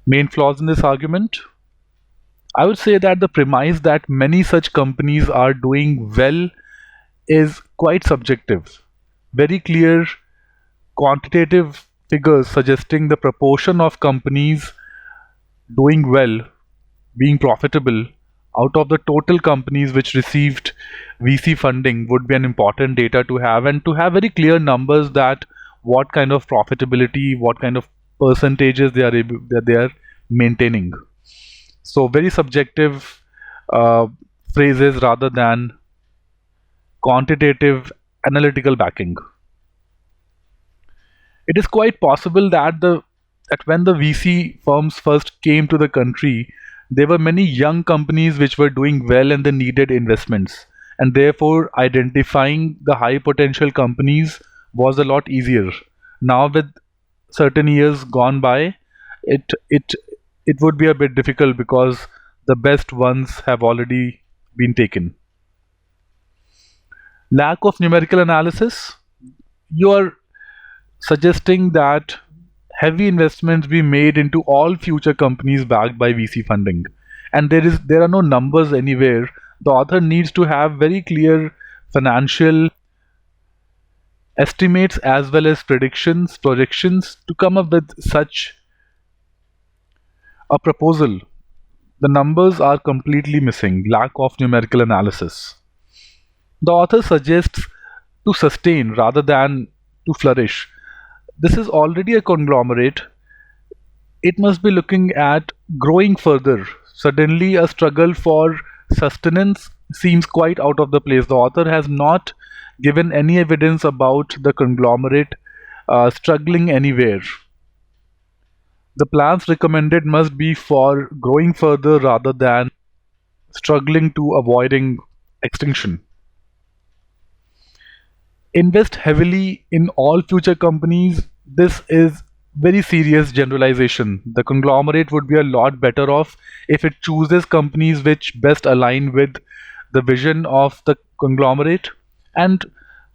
Main flaws in this argument? I would say that the premise that many such companies are doing well is quite subjective. Very clear quantitative figures suggesting the proportion of companies doing well, being profitable, out of the total companies which received VC funding would be an important data to have, and to have very clear numbers that what kind of profitability, what kind of percentages they are maintaining. So very subjective phrases rather than quantitative analytical backing. It is quite possible that when the VC firms first came to the country, there were many young companies which were doing well and they needed investments, and therefore identifying the high potential companies was a lot easier. Now with certain years gone by, it it it would be a bit difficult because the best ones have already been taken. Lack of numerical analysis. You are suggesting that heavy investments be made into all future companies backed by VC funding, and there are no numbers anywhere. The author needs to have very clear financial estimates as well as projections to come up with such a proposal. The numbers are completely missing, lack of numerical analysis. The author suggests to sustain rather than to flourish. This is already a conglomerate. It must be looking at growing further. Suddenly, a struggle for sustenance seems quite out of the place. The author has not given any evidence about the conglomerate struggling anywhere. The plans recommended must be for growing further rather than struggling to avoiding extinction. Invest heavily in all future companies. This is very serious generalization. The conglomerate would be a lot better off if it chooses companies which best align with the vision of the conglomerate and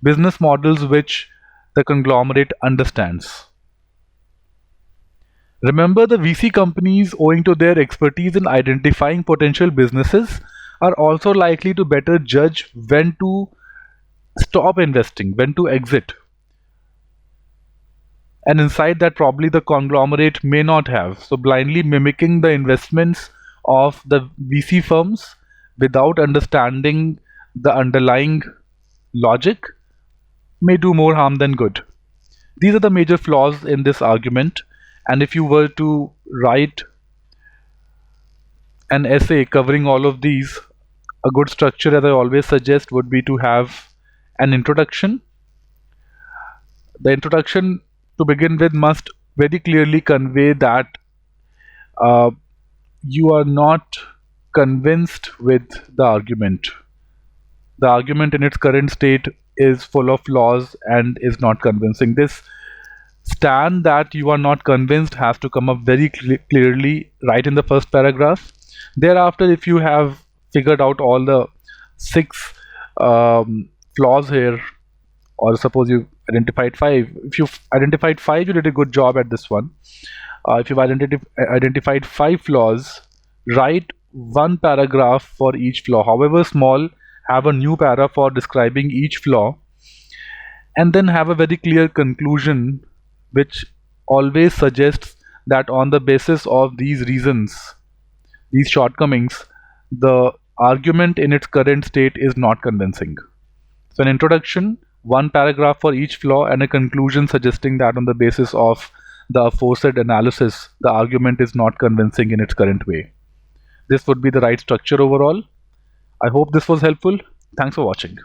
business models which the conglomerate understands. Remember, the VC companies, owing to their expertise in identifying potential businesses, are also likely to better judge when to stop investing, when to exit. An insight that probably the conglomerate may not have. So, blindly mimicking the investments of the VC firms without understanding the underlying logic may do more harm than good. These are the major flaws in this argument, and if you were to write an essay covering all of these, a good structure, as I always suggest, would be to have an introduction. The introduction, to begin with, must very clearly convey that you are not convinced with the argument. The argument in its current state is full of flaws and is not convincing. This stand that you are not convinced has to come up very clearly right in the first paragraph. Thereafter, if you have figured out all the six flaws here, or suppose you identified five. If you've identified five, you did a good job at this one. If you've identified five flaws, write one paragraph for each flaw, however small. Have a new para for describing each flaw, and then have a very clear conclusion which always suggests that on the basis of these reasons, these shortcomings, the argument in its current state is not convincing. So an introduction, one paragraph for each flaw, and a conclusion suggesting that on the basis of the aforesaid analysis, the argument is not convincing in its current way. This would be the right structure overall. I hope this was helpful. Thanks for watching.